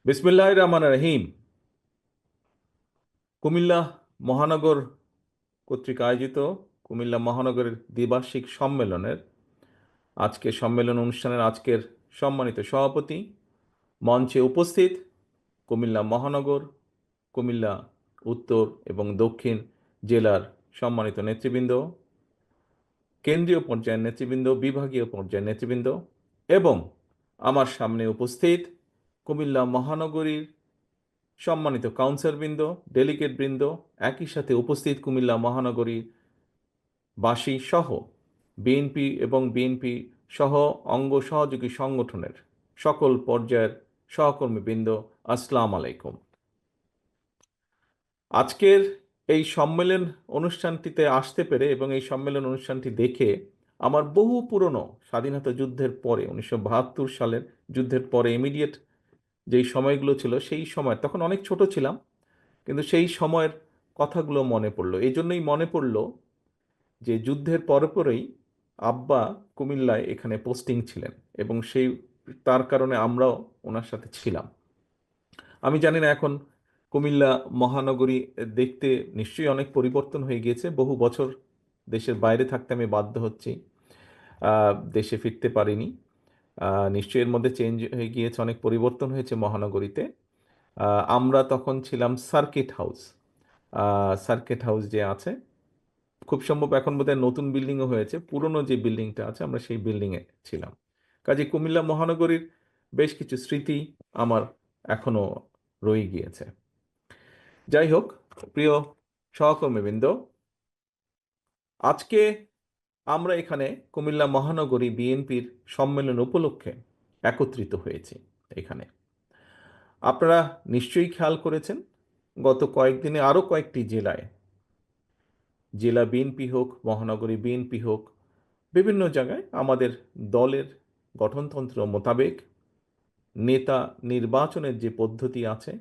বিসমিল্লাহির রহমানির রহিম। কুমিল্লা মহানগর কর্তৃক আয়োজিত কুমিল্লা মহানগরের দ্বিবার্ষিক সম্মেলনের সম্মেলন অনুষ্ঠানের আজকের সম্মানিত সভাপতি, মঞ্চে উপস্থিত কুমিল্লা মহানগর, কুমিল্লা উত্তর এবং দক্ষিণ জেলার সম্মানিত নেতৃবৃন্দ, কেন্দ্রীয় পর্যায়ের নেতৃবৃন্দ, বিভাগীয় পর্যায়ের নেতৃবৃন্দ এবং আমার সামনে উপস্থিত কুমিল্লা মহানগরীর সম্মানিত কাউন্সিলরবৃন্দ, ডেলিগেটবৃন্দ, একই সাথে উপস্থিত কুমিল্লা মহানগরী বাসী সহ বিএনপি এবং বিএনপি সহ অঙ্গ সহযোগী সংগঠনের সকল পর্যায়ের সহকর্মীবৃন্দ, আসসালামু আলাইকুম। আজকের এই সম্মেলন অনুষ্ঠানটিতে আসতে পেরে এবং এই সম্মেলন অনুষ্ঠানটি দেখে আমার বহু পুরনো স্বাধীনতা যুদ্ধের পরে 1972 সালের যুদ্ধের পরে ইমিডিয়েট যেই সময়গুলো ছিল, সেই সময় তখন অনেক ছোট ছিলাম, কিন্তু সেই সময়ের কথাগুলো মনে পড়লো। এই জন্যই মনে পড়লো যে যুদ্ধের পরপরই আব্বা কুমিল্লায় এখানে পোস্টিং ছিলেন এবং তার কারণে আমরাও ওনার সাথে ছিলাম। আমি জানি না এখন কুমিল্লা মহানগরী দেখতে নিশ্চয়ই অনেক পরিবর্তন হয়ে গিয়েছে। বহু বছর দেশের বাইরে থাকতে আমি বাধ্য হচ্ছি, দেশে ফিরতে পারিনি। নিশ্চয়ই এর মধ্যে চেঞ্জ হয়ে গিয়েছে, অনেক পরিবর্তন হয়েছে মহানগরীতে। আমরা তখন ছিলাম সার্কিট হাউস যে আছে, খুব সম্ভব এখন বোধহয় নতুন বিল্ডিংও হয়েছে, পুরনো যে বিল্ডিংটা আছে আমরা সেই বিল্ডিংয়ে ছিলাম। কাজে কুমিল্লা মহানগরীর বেশ কিছু স্মৃতি আমার এখনো রয়ে গিয়েছে। যাই হোক, প্রিয় সহকর্মীবৃন্দ, আজকে আমরা এখানে কুমিল্লা মহানগরী বিএনপির সম্মেলন উপলক্ষে একত্রিত হয়েছি। এখানে আপনারা নিশ্চয়ই খেয়াল করেছেন, গত কয়েকদিনে আরও কয়েকটি জেলা বিএনপি হোক, মহানগরী বিএনপি হোক, বিভিন্ন জায়গায় আমাদের দলের গঠনতন্ত্র মোতাবেক নেতা নির্বাচনের যে পদ্ধতি আছে,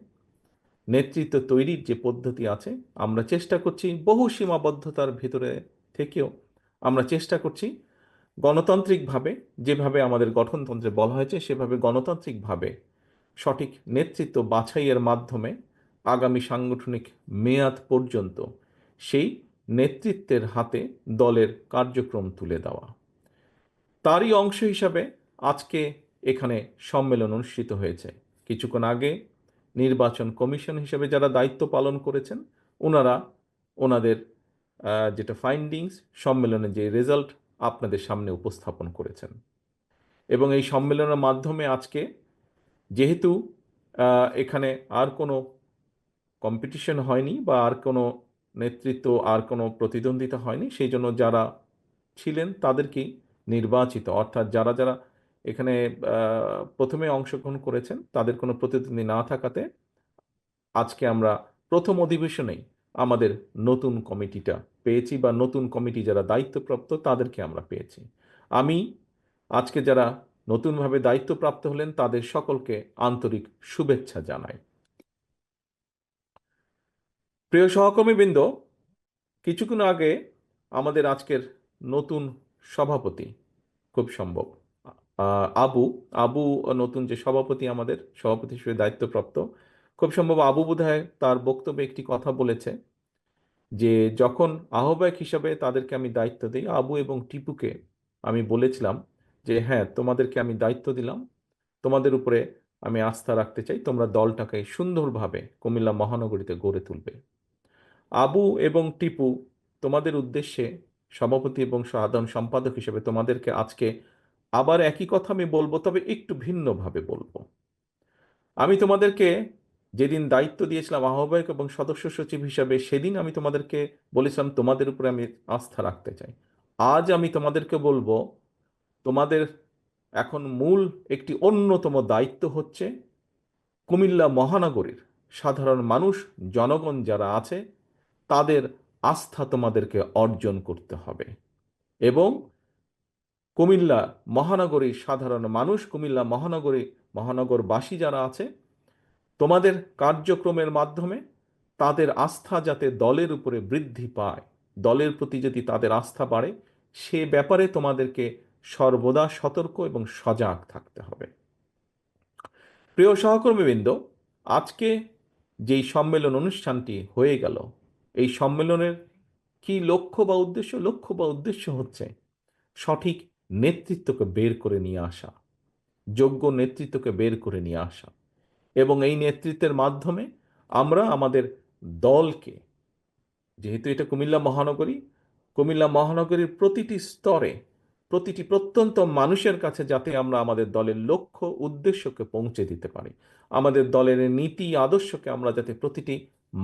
নেতৃত্ব তৈরির যে পদ্ধতি আছে, আমরা চেষ্টা করছি বহু সীমাবদ্ধতার ভিতরে থেকেও আমরা চেষ্টা করছি গণতান্ত্রিকভাবে, যেভাবে আমাদের গঠনতন্ত্রে বলা হয়েছে সেভাবে গণতান্ত্রিকভাবে সঠিক নেতৃত্ব বাছাইয়ের মাধ্যমে আগামী সাংগঠনিক মেয়াদ পর্যন্ত সেই নেতৃত্বের হাতে দলের কার্যক্রম তুলে দেওয়া। তারই অংশ হিসাবে আজকে এখানে সম্মেলন অনুষ্ঠিত হয়েছে। কিছুক্ষণ আগে নির্বাচন কমিশন হিসেবে যারা দায়িত্ব পালন করেছেন, ওনারা ওনাদের যেটা ফাইন্ডিংস, সম্মেলনের যে রেজাল্ট আপনাদের সামনে উপস্থাপন করেছেন। এবং এই সম্মেলনের মাধ্যমে আজকে যেহেতু এখানে আর কোনো কম্পিটিশন হয়নি বা আর কোনো নেতৃত্ব, আর কোনো প্রতিদ্বন্দ্বিতা হয়নি, সেই জন্য যারা ছিলেন তাদেরকেই নির্বাচিত, অর্থাৎ যারা যারা এখানে প্রথমে অংশগ্রহণ করেছেন তাদের কোনো প্রতিদ্বন্দ্বী না থাকাতে আজকে আমরা প্রথম অধিবেশনেই আমাদের নতুন কমিটিটা পেয়েছি, বা নতুন কমিটি যারা দায়িত্বপ্রাপ্ত তাদেরকে আমরা পেয়েছি। আমি আজকে যারা নতুনভাবে দায়িত্বপ্রাপ্ত হলেন তাদের সকলকে আন্তরিক শুভেচ্ছা জানাই। প্রিয় সহকর্মীবৃন্দ, কিছুক্ষণ আগে আমাদের আজকের নতুন সভাপতি, খুব সম্ভব আবু আবু নতুন যে সভাপতি, আমাদের সভাপতি হিসেবে দায়িত্বপ্রাপ্ত, খুব সম্ভব আবু বোধহয় তার বক্তব্যে একটি কথা বলেছে যে যখন আহ্বায়ক হিসাবে তাদেরকে আমি দায়িত্ব দিই, আবু এবং টিপুকে আমি বলেছিলাম যে হ্যাঁ, তোমাদেরকে আমি দায়িত্ব দিলাম, তোমাদের উপরে আমি আস্থা রাখতে চাই, তোমরা দলটাকে সুন্দরভাবে কুমিল্লা মহানগরীতে গড়ে তুলবে। আবু এবং টিপু, তোমাদের উদ্দেশ্যে সভাপতি এবং সাধারণ সম্পাদক হিসেবে তোমাদেরকে আজকে আবার একই কথা আমি বলবো, তবে একটু ভিন্নভাবে বলবো। আমি তোমাদেরকে যেদিন দায়িত্ব দিয়েছিলাম আহ্বায়ক এবং সদস্য সচিব হিসাবে, সেদিন আমি তোমাদেরকে বলেছিলাম তোমাদের উপরে আমি আস্থা রাখতে চাই। আজ আমি তোমাদেরকে বলবো, তোমাদের এখন মূল একটি অন্যতম দায়িত্ব হচ্ছে কুমিল্লা মহানগরীর সাধারণ মানুষ, জনগণ যারা আছে তাদের আস্থা তোমাদেরকে অর্জন করতে হবে। এবং কুমিল্লা মহানগরীর সাধারণ মানুষ, কুমিল্লা মহানগরবাসী যারা আছে, তোমাদের কার্যক্রমের মাধ্যমে তাদের আস্থা যাতে দলের উপরে বৃদ্ধি পায়, দলের প্রতি যদি তাদের আস্থা বাড়ে, সে ব্যাপারে তোমাদেরকে সর্বদা সতর্ক এবং সজাগ থাকতে হবে। প্রিয় সহকর্মীবৃন্দ, আজকে যেই সম্মেলন অনুষ্ঠানটি হয়ে গেল, এই সম্মেলনের কি লক্ষ্য বা উদ্দেশ্য? লক্ষ্য বা উদ্দেশ্য হচ্ছে সঠিক নেতৃত্বকে বের করে নিয়ে আসা, যোগ্য নেতৃত্বকে বের করে নিয়ে আসা, এবং এই নেতৃত্বের মাধ্যমে আমরা আমাদের দলকে, যেহেতু এটা কুমিল্লা মহানগরী, কুমিল্লা মহানগরীর প্রতিটি স্তরে, প্রতিটি প্রত্যন্ত মানুষের কাছে যাতে আমরা আমাদের দলের লক্ষ্য উদ্দেশ্যকে পৌঁছে দিতে পারি, আমাদের দলের নীতি আদর্শকে আমরা যাতে প্রতিটি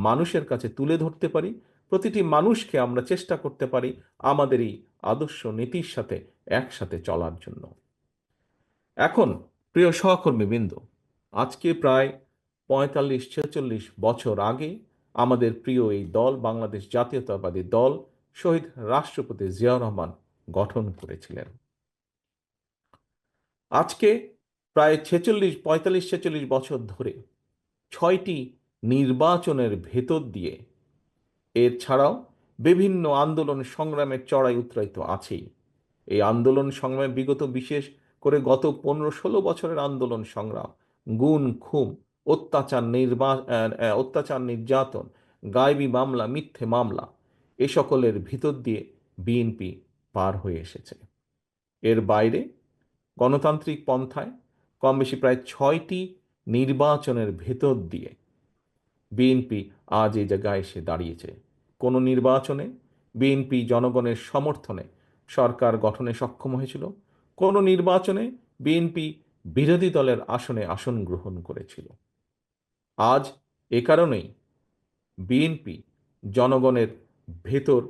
মানুষের কাছে তুলে ধরতে পারি, প্রতিটি মানুষকে আমরা চেষ্টা করতে পারি আমাদের এই আদর্শ নীতির সাথে একসাথে চলার জন্য। এখন প্রিয় সহকর্মীবৃন্দ, আজকে প্রায় ৪৫-৪৬ বছর আগে আমাদের প্রিয় এই দল, বাংলাদেশ জাতীয়তাবাদী দল, শহীদ রাষ্ট্রপতি জিয়াউর রহমান গঠন করেছিলেন। আজকে প্রায় ৪৫-৪৬ বছর ধরে ৬টি নির্বাচনের ভেতর দিয়ে, এর ছাড়াও বিভিন্ন আন্দোলন সংগ্রামের চড়াই উতরাই তো আছেই। এই আন্দোলন সংগ্রামে বিগত, বিশেষ করে গত ১৫-১৬ বছরের আন্দোলন সংগ্রাম, গুম খুন, অত্যাচার নির্যাতন, গায়েবী মামলা, মিথ্যে মামলা, এ সকলের ভিতর দিয়ে বিএনপি পার হয়ে এসেছে। এর বাইরে গণতান্ত্রিক পন্থায় কম বেশি প্রায় ৬টি নির্বাচনের ভেতর দিয়ে বিএনপি আজ এই জায়গায় এসে দাঁড়িয়েছে। কোনো নির্বাচনে বিএনপি জনগণের সমর্থনে সরকার গঠনে সক্ষম হয়েছিল, কোনো নির্বাচনে বিএনপি বিরোধী দলের আসনে আসন গ্রহণ করেছিল। আজ এ কারণেই বিএনপি জনগণের ভেতর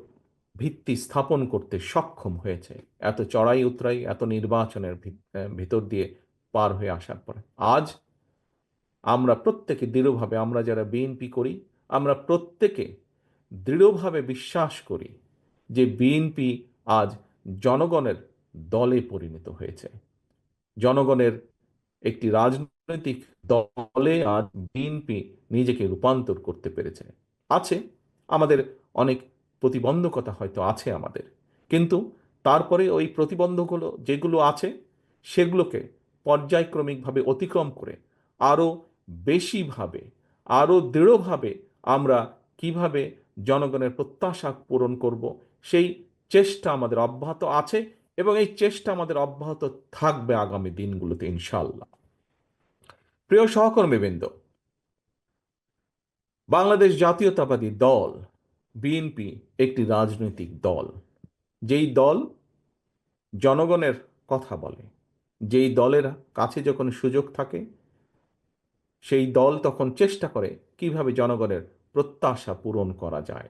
ভিত্তি স্থাপন করতে সক্ষম হয়েছে, এত চড়াই উতরাই, এত নির্বাচনের ভিতর দিয়ে পার হয়ে আসার পরে। আজ আমরা প্রত্যেকে দৃঢ়ভাবে, আমরা যারা বিএনপি করি, আমরা প্রত্যেকে দৃঢ়ভাবে বিশ্বাস করি যে বিএনপি আজ জনগণের দলে পরিণত হয়েছে, জনগণের একটি রাজনৈতিক দলে আজ বিএনপি নিজেকে রূপান্তর করতে পেরেছে। আছে আমাদের অনেক প্রতিবন্ধকতা, হয়তো আছে আমাদের, কিন্তু তারপরে ওই প্রতিবন্ধকগুলো যেগুলো আছে সেগুলোকে পর্যায়ক্রমিকভাবে অতিক্রম করে আরও বেশিভাবে, আরও দৃঢ়ভাবে আমরা কিভাবে জনগণের প্রত্যাশা পূরণ করব, সেই চেষ্টা আমাদের অব্যাহত আছে, এবং এই চেষ্টা আমাদের অব্যাহত থাকবে আগামী দিনগুলোতে ইনশাআল্লাহ। প্রিয় সহকর্মীবৃন্দ, বাংলাদেশ জাতীয়তাবাদী দল বিএনপি একটি রাজনৈতিক দল, যেই দল জনগণের কথা বলে, যেই দলের কাছে যখন সুযোগ থাকে সেই দল তখন চেষ্টা করে কিভাবে জনগণের প্রত্যাশা পূরণ করা যায়।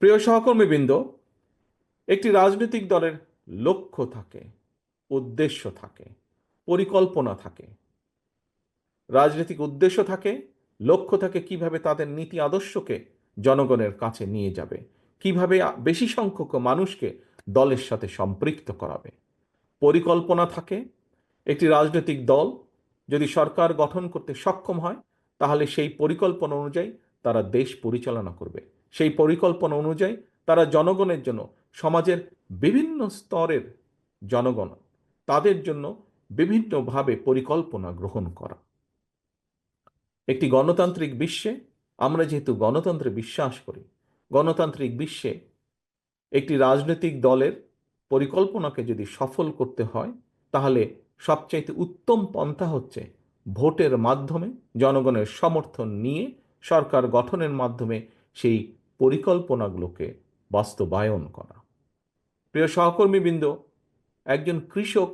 প্রিয় সহকর্মীবৃন্দ, একটি রাজনৈতিক দলের লক্ষ্য থাকে, উদ্দেশ্য থাকে, পরিকল্পনা থাকে। রাজনৈতিক উদ্দেশ্য থাকে, লক্ষ্য থাকে কিভাবে তাদের নীতি আদর্শকে জনগণের কাছে নিয়ে যাবে, কিভাবে বেশি সংখ্যক মানুষকে দলের সাথে সম্পৃক্ত করাবে। পরিকল্পনা থাকে, একটি রাজনৈতিক দল যদি সরকার গঠন করতে সক্ষম হয় তাহলে সেই পরিকল্পনা অনুযায়ী তারা দেশ পরিচালনা করবে, সেই পরিকল্পনা অনুযায়ী তারা জনগণের জন্য, সমাজের বিভিন্ন স্তরের জনগণ, তাদের জন্য বিভিন্নভাবে পরিকল্পনা গ্রহণ করা। একটি গণতান্ত্রিক বিশ্বে, আমরা যেহেতু গণতন্ত্রে বিশ্বাস করি, গণতান্ত্রিক বিশ্বে একটি রাজনৈতিক দলের পরিকল্পনাকে যদি সফল করতে হয় তাহলে সবচাইতে উত্তম পন্থা হচ্ছে ভোটের মাধ্যমে, জনগণের সমর্থন নিয়ে সরকার গঠনের মাধ্যমে সেই পরিকল্পনাগুলোকে বাস্তবায়ন করা। প্রিয় সহকর্মীবৃন্দ, একজন কৃষক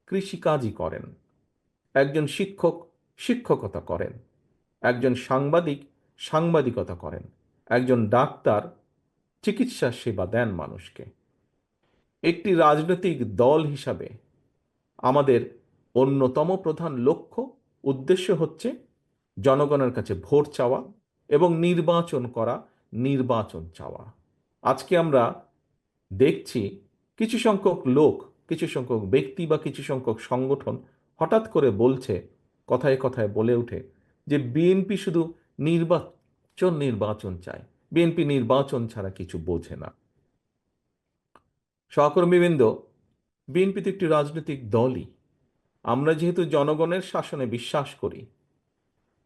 কৃষিকাজই করেন, একজন শিক্ষক শিক্ষকতা করেন, একজন সাংবাদিক সাংবাদিকতা করেন, একজন ডাক্তার চিকিৎসা সেবা দেন মানুষকে। একটি রাজনৈতিক দল হিসাবে আমাদের অন্যতম প্রধান লক্ষ্য উদ্দেশ্য হচ্ছে জনগণের কাছে ভোট চাওয়া এবং নির্বাচন করা, নির্বাচন চাওয়া। আজকে আমরা দেখছি কিছু সংখ্যক লোক, কিছু সংখ্যক ব্যক্তি বা কিছু সংখ্যক সংগঠন হঠাৎ করে বলছে, কথায় কথায় বলে ওঠে যে বিএনপি শুধু নির্বাচন নির্বাচন চায়, বিএনপি নির্বাচন ছাড়া কিছু বোঝে না। সহকর্মীবৃন্দ, বিএনপি তো একটি রাজনৈতিক দলই। আমরা যেহেতু জনগণের শাসনে বিশ্বাস করি,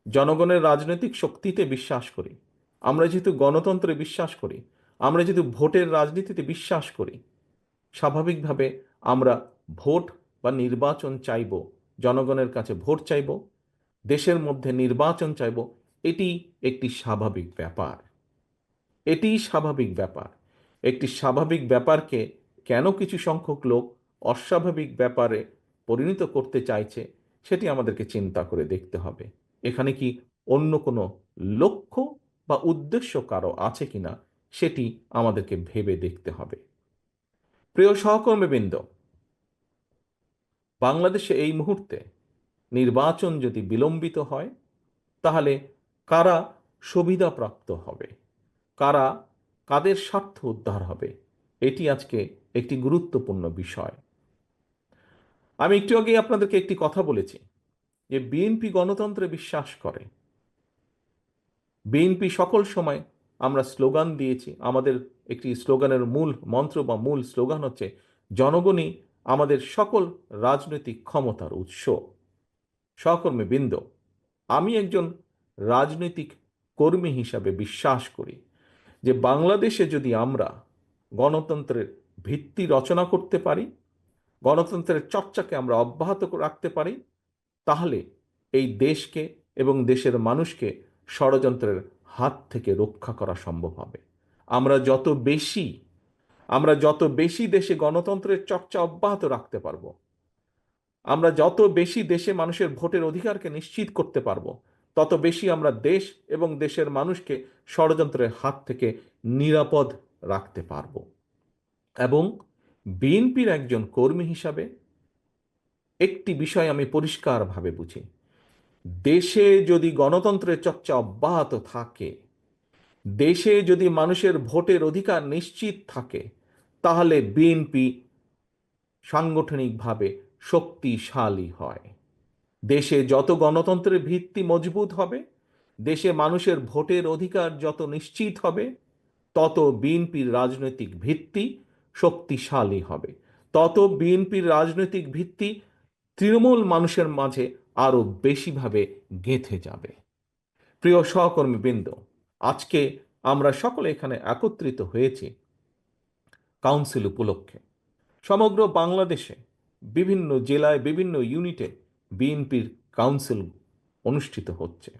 জনগণের রাজনৈতিক শক্তিতে বিশ্বাস করি, আমরা যেহেতু গণতন্ত্রে বিশ্বাস করি, আমরা যেহেতু ভোটের রাজনীতিতে বিশ্বাস করি, স্বাভাবিকভাবে আমরা ভোট বা নির্বাচন চাইব, জনগণের কাছে ভোট চাইব, দেশের মধ্যে নির্বাচন চাইব। এটি একটি স্বাভাবিক ব্যাপার, এটিই স্বাভাবিক ব্যাপার। একটি স্বাভাবিক ব্যাপারকে কেন কিছু সংখ্যক লোক অস্বাভাবিক ব্যাপারে পরিণত করতে চাইছে, সেটি আমাদেরকে চিন্তা করে দেখতে হবে। এখানে কি অন্য কোনো লক্ষ্য বা উদ্দেশ্য কারো আছে কিনা, সেটি আমাদেরকে ভেবে দেখতে হবে। প্রিয় সহকর্মীবৃন্দ, বাংলাদেশে এই মুহূর্তে নির্বাচন যদি বিলম্বিত হয়, তাহলে কারা সুবিধাপ্রাপ্ত হবে, কারা, কাদের স্বার্থ উদ্ধার হবে, এটি আজকে একটি গুরুত্বপূর্ণ বিষয়। আমি একটু আগেই আপনাদেরকে একটি কথা বলেছি যে বিএনপি গণতন্ত্রে বিশ্বাস করে। বিএনপি সকল সময়, আমরা স্লোগান দিয়েছি, আমাদের একটি স্লোগানের মূল মন্ত্র বা মূল স্লোগান হচ্ছে জনগণই আমাদের সকল রাজনৈতিক ক্ষমতার উৎস। সহকর্মীবৃন্দ, আমি একজন রাজনৈতিক কর্মী হিসাবে বিশ্বাস করি যে বাংলাদেশে যদি আমরা গণতন্ত্রের ভিত্তি রচনা করতে পারি, গণতন্ত্রের চর্চাকে আমরা অব্যাহত রাখতে পারি, তাহলে এই দেশকে এবং দেশের মানুষকে ষড়যন্ত্রের হাত থেকে রক্ষা করা সম্ভব হবে। আমরা যত বেশি আমরা যত বেশি দেশে গণতন্ত্রের চর্চা অব্যাহত রাখতে পারবো, আমরা যত বেশি দেশে মানুষের ভোটের অধিকারকে নিশ্চিত করতে পারবো, তত বেশি আমরা দেশ এবং দেশের মানুষকে ষড়যন্ত্রের হাত থেকে নিরাপদ রাখতে পারবো। এবং বিএনপির একজন কর্মী হিসাবে একটি বিষয় আমি পরিষ্কারভাবে বুঝি, দেশে যদি গণতন্ত্রের চর্চা অব্যাহত থাকে, দেশে যদি মানুষের ভোটের অধিকার নিশ্চিত থাকে, তাহলে বিএনপি সাংগঠনিকভাবে শক্তিশালী হয়। দেশে যত গণতন্ত্রের ভিত্তি মজবুত হবে, দেশে মানুষের ভোটের অধিকার যত নিশ্চিত হবে, তত বিএনপির রাজনৈতিক ভিত্তি শক্তিশালী হবে, তত বিএনপির রাজনৈতিক ভিত্তি তৃণমূল মানুষের মাঝে আরো বেশিভাবে গেঁথে যাবে। প্রিয় সহকর্মীবৃন্দ, আজকে আমরা সকলে এখানে একত্রিত হয়েছি কাউন্সিল উপলক্ষে। সমগ্র বাংলাদেশে বিভিন্ন জেলায় বিভিন্ন ইউনিটে বিএনপির কাউন্সিল অনুষ্ঠিত হচ্ছে।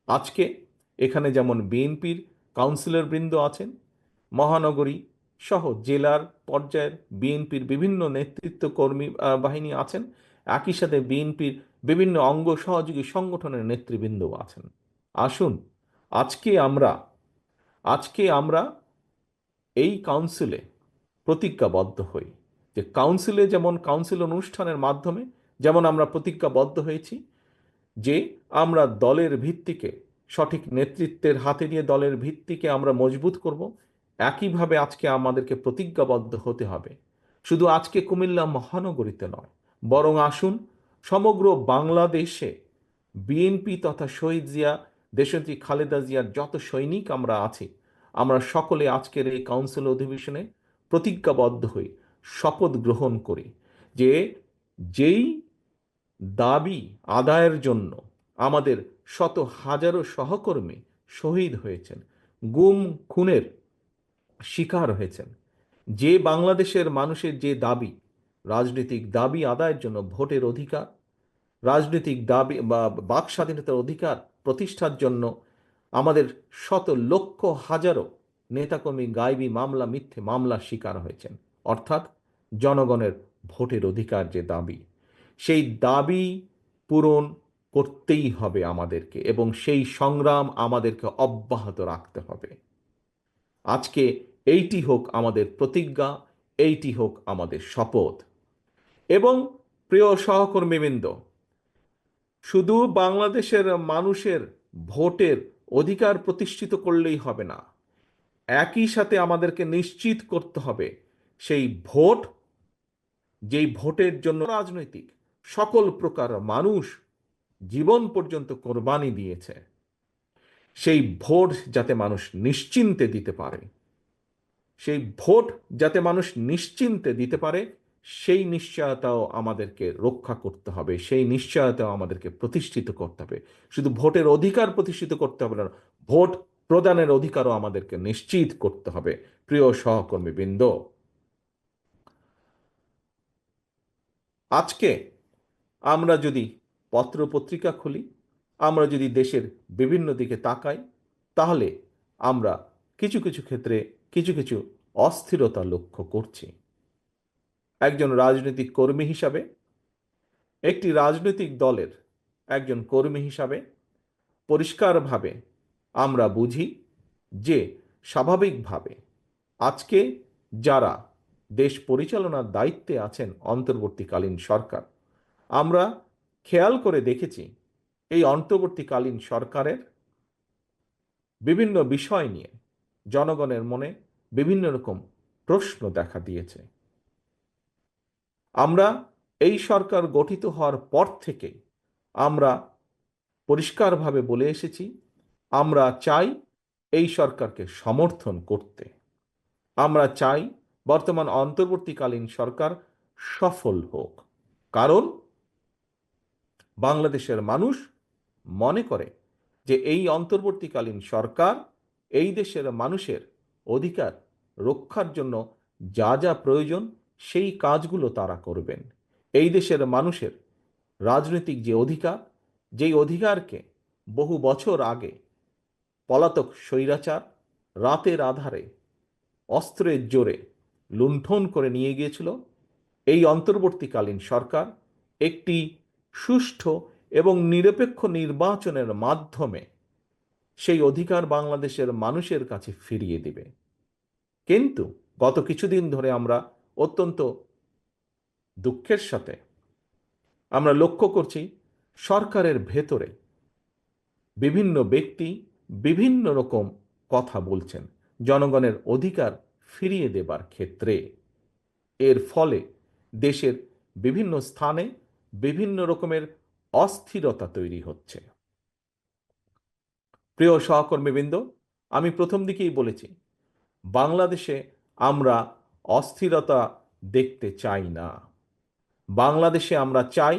আজকে এখানে যেমন বিএনপির কাউন্সিলর বৃন্দ আছেন, মহানগরী সহ জেলার পর্যায়ের বিএনপির বিভিন্ন নেতৃত্ব কর্মী বাহিনী আছেন, একই সাথে বিএনপির বিভিন্ন অঙ্গ সহযোগী সংগঠনের নেতৃবৃন্দও আছেন। আসুন আজকে আমরা এই কাউন্সিলে প্রতিজ্ঞাবদ্ধ হই যে কাউন্সিলে, যেমন কাউন্সিল অনুষ্ঠানের মাধ্যমে যেমন আমরা প্রতিজ্ঞাবদ্ধ হয়েছি যে আমরা দলের ভিত্তিকে, সঠিক নেতৃত্বের হাতে নিয়ে দলের ভিত্তিকে আমরা মজবুত করব, একইভাবে আজকে আমাদেরকে প্রতিজ্ঞাবদ্ধ হতে হবে শুধু আজকে কুমিল্লা মহানগরীতে নয়, বরং আসুন সমগ্র বাংলাদেশে বিএনপি তথা শহীদ জিয়া, দেশনেত্রী খালেদা জিয়ার যত সৈনিক আমরা আছি, আমরা সকলে আজকের এই কাউন্সিল অধিবেশনে প্রতিজ্ঞাবদ্ধ হই, শপথ গ্রহণ করি যে যেই দাবি আদায়ের জন্য আমাদের শত হাজারো সহকর্মী শহীদ হয়েছেন, গুম খুনের শিকার হয়েছেন, যে বাংলাদেশের মানুষের যে দাবি, রাজনৈতিক দাবি আদায়ের জন্য ভোটের অধিকার, রাজনৈতিক দাবি বা বাক স্বাধীনতার অধিকার প্রতিষ্ঠার জন্য আমাদের শত লক্ষ হাজারো নেতাকর্মী গায়েবী মামলা, মিথ্যে মামলার শিকার হয়েছেন, অর্থাৎ জনগণের ভোটের অধিকার যে দাবি, সেই দাবি পূরণ করতেই হবে আমাদেরকে, এবং সেই সংগ্রাম আমাদেরকে অব্যাহত রাখতে হবে। আজকে এইটি হোক আমাদের প্রতিজ্ঞা, এইটি হোক আমাদের শপথ। এবং প্রিয় সহকর্মীবৃন্দ, শুধু বাংলাদেশের মানুষের ভোটের অধিকার প্রতিষ্ঠিত করলেই হবে না, একই সাথে আমাদেরকে নিশ্চিত করতে হবে সেই ভোট, যেই ভোটের জন্য রাজনৈতিক সকল প্রকার মানুষ জীবন পর্যন্ত কোরবানি দিয়েছে, সেই ভোট যাতে মানুষ নিশ্চিন্তে দিতে পারে, সেই ভোট যাতে মানুষ নিশ্চিন্তে দিতে পারে, সেই নিশ্চয়তাও আমাদেরকে রক্ষা করতে হবে, সেই নিশ্চয়তাও আমাদেরকে প্রতিষ্ঠিত করতে হবে। শুধু ভোটের অধিকার প্রতিষ্ঠিত করতে হবে না, ভোট প্রদানের অধিকারও আমাদেরকে নিশ্চিত করতে হবে। প্রিয় সহকর্মীবৃন্দ, আজকে আমরা যদি পত্রপত্রিকা খুলি, আমরা যদি দেশের বিভিন্ন দিকে তাকাই, তাহলে আমরা কিছু কিছু ক্ষেত্রে কিছু কিছু অস্থিরতা লক্ষ্য করছি। একজন রাজনৈতিক কর্মী হিসাবে, একটি রাজনৈতিক দলের একজন কর্মী হিসাবে পরিষ্কারভাবে আমরা বুঝি যে স্বাভাবিকভাবে আজকে যারা দেশ পরিচালনার দায়িত্বে আছেন অন্তর্বর্তীকালীন সরকার, আমরা খেয়াল করে দেখেছি এই অন্তর্বর্তীকালীন সরকারের বিভিন্ন বিষয় নিয়ে জনগণের মনে বিভিন্ন রকম প্রশ্ন দেখা দিয়েছে। আমরা এই সরকার গঠিত হওয়ার পর থেকে আমরা পরিষ্কারভাবে বলে এসেছি, আমরা চাই এই সরকারকে সমর্থন করতে। আমরা চাই বর্তমান অন্তর্বর্তীকালীন সরকার সফল হোক, কারণ বাংলাদেশের মানুষ মনে করে যে এই অন্তর্বর্তীকালীন সরকার এই দেশের মানুষের অধিকার রক্ষার জন্য যা যা প্রয়োজন সেই কাজগুলো তারা করবেন। এই দেশের মানুষের রাজনৈতিক যে অধিকার, যেই অধিকারকে বহু বছর আগে পলাতক স্বৈরাচার রাতের আধারে অস্ত্রের জোরে লুণ্ঠন করে নিয়ে গিয়েছিল, এই অন্তর্বর্তীকালীন সরকার একটি সুষ্ঠু এবং নিরপেক্ষ নির্বাচনের মাধ্যমে সেই অধিকার বাংলাদেশের মানুষের কাছে ফিরিয়ে দিবে। কিন্তু গত কিছুদিন ধরে আমরা অত্যন্ত দুঃখের সাথে আমরা লক্ষ্য করছি সরকারের ভেতরে বিভিন্ন ব্যক্তি বিভিন্ন রকম কথা বলছেন জনগণের অধিকার ফিরিয়ে দেবার ক্ষেত্রে। এর ফলে দেশের বিভিন্ন স্থানে বিভিন্ন রকমের অস্থিরতা তৈরি হচ্ছে। প্রিয় সহকর্মীবৃন্দ, আমি প্রথম দিকেই বলেছি, বাংলাদেশে আমরা অস্থিরতা দেখতে চাই না। বাংলাদেশে আমরা চাই,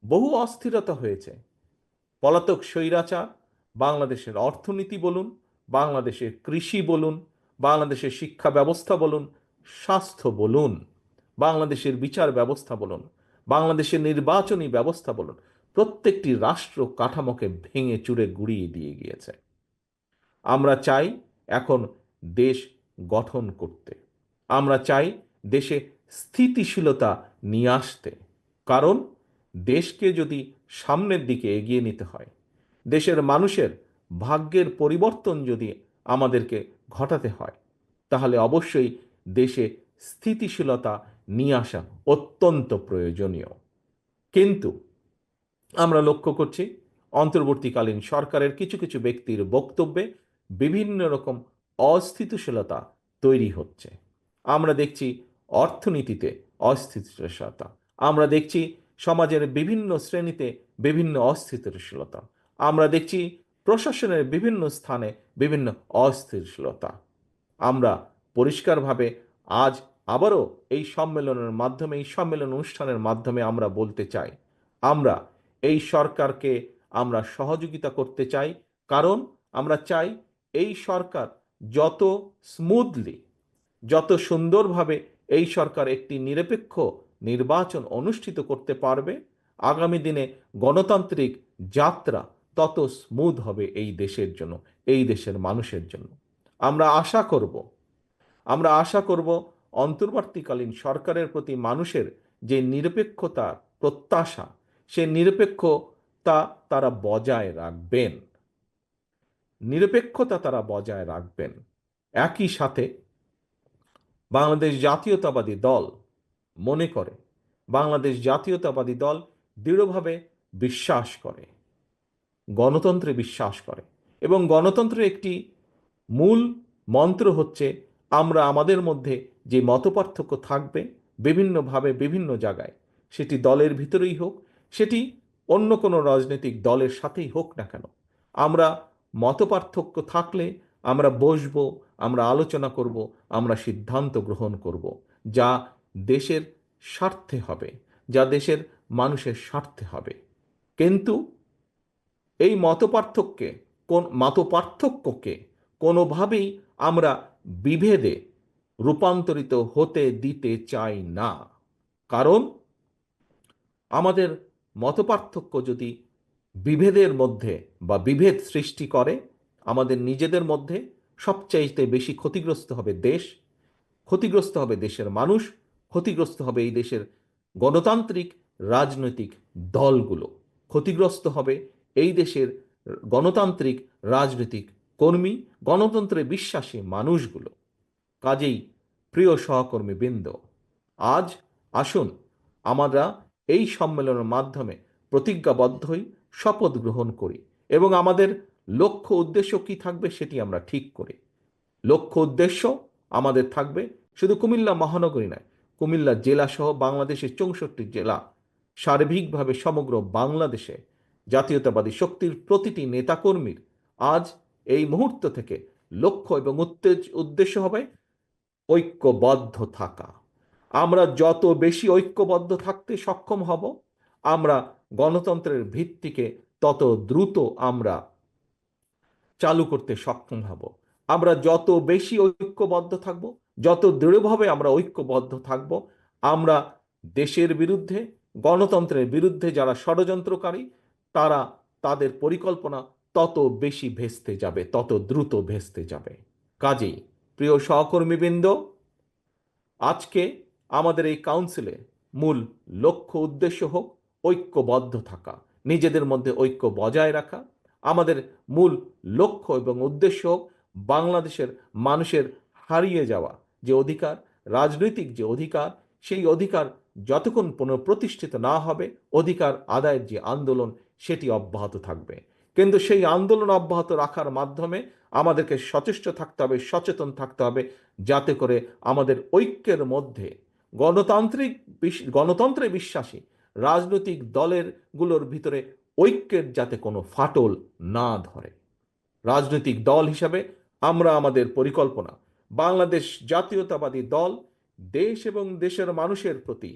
বহু অস্থিরতা হয়েছে, পলাতক স্বৈরাচার বাংলাদেশের অর্থনীতি বলুন, বাংলাদেশের কৃষি বলুন, বাংলাদেশের শিক্ষা ব্যবস্থা বলুন, স্বাস্থ্য বলুন, বাংলাদেশের বিচার ব্যবস্থা বলুন, বাংলাদেশের নির্বাচনী ব্যবস্থা বলুন, প্রত্যেকটি রাষ্ট্র কাঠামোকে ভেঙে চুরে গুড়িয়ে দিয়ে গিয়েছে। আমরা চাই এখন দেশ গঠন করতে, আমরা চাই দেশে স্থিতিশীলতা নিয়ে আসতে। কারণ দেশকে যদি সামনের দিকে এগিয়ে নিতে হয়, দেশের মানুষের ভাগ্যের পরিবর্তন যদি আমাদেরকে ঘটাতে হয়, তাহলে অবশ্যই দেশে স্থিতিশীলতা নিয়ে আসা অত্যন্ত প্রয়োজনীয়। কিন্তু আমরা লক্ষ্য করছি অন্তর্বর্তীকালীন সরকারের কিছু কিছু ব্যক্তির বক্তব্যে বিভিন্ন রকম অস্থিতিশীলতা তৈরি হচ্ছে। আমরা দেখছি অর্থনীতিতে অস্থিতিশীলতা, আমরা দেখছি সমাজের বিভিন্ন শ্রেণীতে বিভিন্ন অস্থিতিশীলতা, আমরা দেখছি প্রশাসনের বিভিন্ন স্থানে বিভিন্ন অস্থিতিশীলতা। আমরা পরিষ্কারভাবে আজ আবারও এই সম্মেলনের মাধ্যমে, এই সম্মেলন অনুষ্ঠানের মাধ্যমে আমরা বলতে চাই, আমরা এই সরকারকে আমরা সহযোগিতা করতে চাই। কারণ আমরা চাই এই সরকার যত স্মুথলি, যত সুন্দরভাবে এই সরকার একটি নিরপেক্ষ নির্বাচন অনুষ্ঠিত করতে পারবে, আগামী দিনে গণতান্ত্রিক যাত্রা তত স্মুথ হবে এই দেশের জন্য, এই দেশের মানুষের জন্য। আমরা আশা করব, আমরা আশা করব অন্তর্বর্তীকালীন সরকারের প্রতি মানুষের যে নিরপেক্ষতা প্রত্যাশা, সে নিরপেক্ষতা তারা বজায় রাখবেন, নিরপেক্ষতা তারা বজায় রাখবেন। একই সাথে বাংলাদেশ জাতীয়তাবাদী দল মনে করে, বাংলাদেশ জাতীয়তাবাদী দল দৃঢ়ভাবে বিশ্বাস করে, গণতন্ত্রে বিশ্বাস করে, এবং গণতন্ত্রের একটি মূল মন্ত্র হচ্ছে আমরা আমাদের মধ্যে যে মতপার্থক্য থাকবে বিভিন্নভাবে বিভিন্ন জায়গায়, সেটি দলের ভিতরেই হোক, সেটি অন্য কোনো রাজনৈতিক দলের সাথেই হোক না কেন, আমরা মতপার্থক্য থাকলে আমরা বসবো, আমরা আলোচনা করব, আমরা সিদ্ধান্ত গ্রহণ করব, যা দেশের স্বার্থে হবে, যা দেশের মানুষের স্বার্থে হবে। কিন্তু এই মতপার্থক্যকে কোনোভাবেই আমরা বিভেদে রূপান্তরিত হতে দিতে চাই না। কারণ আমাদের মতপার্থক্য যদি বিভেদের মধ্যে বা বিভেদ সৃষ্টি করে, আমাদের নিজেদের মধ্যে সবচাইতে বেশি ক্ষতিগ্রস্ত হবে দেশ, ক্ষতিগ্রস্ত হবে দেশের মানুষ, ক্ষতিগ্রস্ত হবে এই দেশের গণতান্ত্রিক রাজনৈতিক দলগুলো, ক্ষতিগ্রস্ত হবে এই দেশের গণতান্ত্রিক রাজনৈতিক কর্মী, গণতন্ত্রে বিশ্বাসী মানুষগুলো। কাজেই প্রিয় সহকর্মীবৃন্দ, আজ আসুন আমরা এই সম্মেলনের মাধ্যমে প্রতিজ্ঞাবদ্ধ হই, শপথ গ্রহণ করি এবং আমাদের লক্ষ্য উদ্দেশ্য কি থাকবে সেটি আমরা ঠিক করি। লক্ষ্য উদ্দেশ্য আমাদের থাকবে শুধু কুমিল্লা মহানগরী নয়, কুমিল্লা জেলা সহ বাংলাদেশের 64 জেলা, সার্বিকভাবে সমগ্র বাংলাদেশে জাতীয়তাবাদী শক্তির প্রতিটি নেতাকর্মীর আজ এই মুহূর্ত থেকে লক্ষ্য এবং উদ্দেশ্য হবে ঐক্যবদ্ধ থাকা। আমরা যত বেশি ঐক্যবদ্ধ থাকতে সক্ষম হব, আমরা গণতন্ত্রের ভিত্তিকে তত দ্রুত আমরা চালু করতে সক্ষম হব। আমরা যত বেশি ঐক্যবদ্ধ থাকব, যত দৃঢ়ভাবে আমরা ঐক্যবদ্ধ থাকব, আমরা দেশের বিরুদ্ধে, গণতন্ত্রের বিরুদ্ধে যারা ষড়যন্ত্রকারী, তারা তাদের পরিকল্পনা তত বেশি ভেস্তে যাবে, তত দ্রুত ভেস্তে যাবে। কাজেই প্রিয় সহকর্মীবৃন্দ, আজকে আমাদের এই কাউন্সিলে মূল লক্ষ্য উদ্দেশ্য হোক ঐক্যবদ্ধ থাকা, নিজেদের মধ্যে ঐক্য বজায় রাখা। আমাদের মূল লক্ষ্য এবং উদ্দেশ্য হোক বাংলাদেশের মানুষের হারিয়ে যাওয়া যে অধিকার, রাজনৈতিক যে অধিকার, সেই অধিকার যতক্ষণ পুনঃপ্রতিষ্ঠিত না হবে, অধিকার আদায়ের যে আন্দোলন সেটি অব্যাহত থাকবে। কিন্তু সেই আন্দোলন অব্যাহত রাখার মাধ্যমে আমাদেরকে সচেষ্ট থাকতে হবে, সচেতন থাকতে হবে, যাতে করে আমাদের ঐক্যের মধ্যে গণতন্ত্রে বিশ্বাসী রাজনৈতিক গুলোর ভিতরে ঐক্যের যাতে কোনো ফাটল না ধরে। রাজনৈতিক দল হিসাবে আমরা আমাদের পরিকল্পনা, বাংলাদেশ জাতীয়তাবাদী দল দেশ এবং দেশের মানুষের প্রতি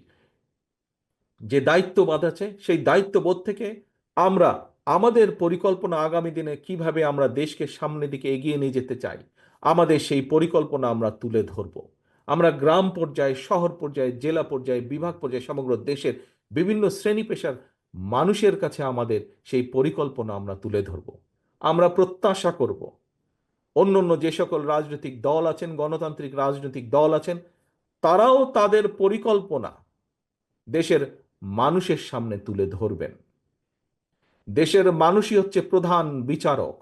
যে দায়িত্ববোধ আছে, সেই দায়িত্ববোধ থেকে আমরা আমাদের পরিকল্পনা আগামী দিনে কিভাবে আমরা দেশকে সামনের দিকে এগিয়ে নিয়ে যেতে চাই, আমাদের সেই পরিকল্পনা আমরা তুলে ধরব। আমরা গ্রাম পর্যায়ে, শহর পর্যায়ে, জেলা পর্যায়ে, বিভাগ পর্যায়ে, সমগ্র দেশের বিভিন্ন শ্রেণী পেশার মানুষের কাছে আমাদের সেই পরিকল্পনা আমরা তুলে ধরব। আমরা প্রত্যাশা করব অন্য অন্য যে সকল রাজনৈতিক দল আছেন, গণতান্ত্রিক রাজনৈতিক দল আছেন, তারাও তাদের পরিকল্পনা দেশের মানুষের সামনে তুলে ধরবেন। দেশের মানুষই হচ্ছে প্রধান বিচারক,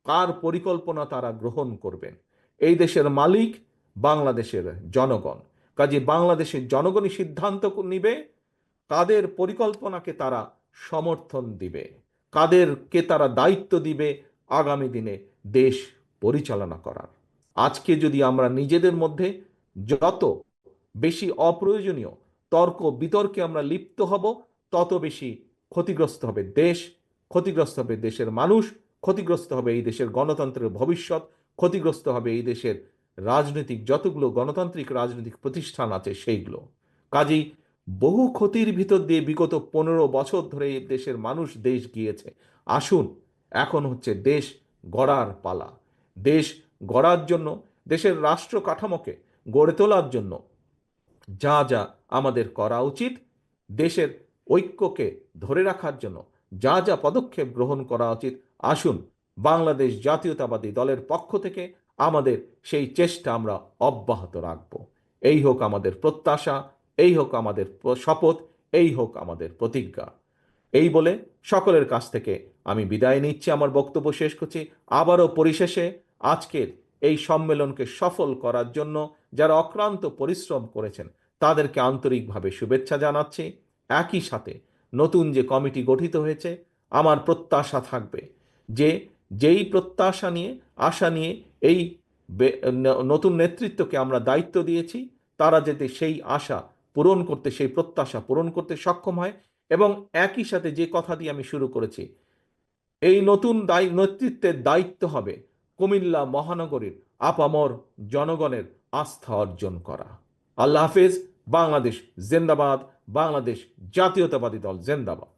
কার পরিকল্পনা তারা গ্রহণ করবেন। এই দেশের মালিক বাংলাদেশের জনগণ। কাজে বাংলাদেশের জনগণই সিদ্ধান্ত নিবে কাদের পরিকল্পনাকে তারা সমর্থন দিবে, কাদেরকে তারা দায়িত্ব দিবে আগামী দিনে দেশ পরিচালনা করার। আজকে যদি আমরা নিজেদের মধ্যে যত বেশি অপ্রয়োজনীয় তর্ক বিতর্কে আমরা লিপ্ত হব, তত বেশি ক্ষতিগ্রস্ত হবে দেশ, ক্ষতিগ্রস্ত হবে দেশের মানুষ, ক্ষতিগ্রস্ত হবে এই দেশের গণতন্ত্রের ভবিষ্যৎ, ক্ষতিগ্রস্ত হবে এই দেশের রাজনৈতিক যতগুলো গণতান্ত্রিক রাজনৈতিক প্রতিষ্ঠান আছে সেইগুলো। কাজেই বহু ক্ষতির ভিতর দিয়ে বিগত 15 বছর ধরে এই দেশের মানুষ দেশ গিয়েছে। আসুন, এখন হচ্ছে দেশ গড়ার পালা। দেশ গড়ার জন্য, দেশের রাষ্ট্র কাঠামোকে গড়ে তোলার জন্য যা যা আমাদের করা উচিত, দেশের ঐক্যকে ধরে রাখার জন্য যা যা পদক্ষেপ গ্রহণ করা উচিত, আসুন বাংলাদেশ জাতীয়তাবাদী দলের পক্ষ থেকে আমাদের সেই চেষ্টা আমরা অব্যাহত রাখব। এই হোক আমাদের প্রত্যাশা, এই হোক আমাদের শপথ, এই হোক আমাদের প্রতিজ্ঞা। এই বলে সকলের কাছ থেকে আমি বিদায় নিচ্ছি, আমার বক্তব্য শেষ করছি। আবারও পরিশেষে আজকের এই সম্মেলনকে সফল করার জন্য যারা অক্লান্ত পরিশ্রম করেছেন তাদেরকে আন্তরিকভাবে শুভেচ্ছা জানাচ্ছি। একই সাথে নতুন যে কমিটি গঠিত হয়েছে, আমার প্রত্যাশা থাকবে যে যেই প্রত্যাশা নিয়ে, আশা নিয়ে এই নতুন নেতৃত্বকে আমরা দায়িত্ব দিয়েছি, তারা যাতে সেই আশা পূরণ করতে, সেই প্রত্যাশা পূরণ করতে সক্ষম হয়। এবং একই সাথে যে কথা দিয়ে আমি শুরু করেছি, এই নতুন নেতৃত্বের দায়িত্ব হবে কুমিল্লা মহানগরীর আপামর জনগণের আস্থা অর্জন করা। আল্লাহ হাফেজ। বাংলাদেশ জিন্দাবাদ, বাংলাদেশ জাতীয়তাবাদী দল জিন্দাবাদ।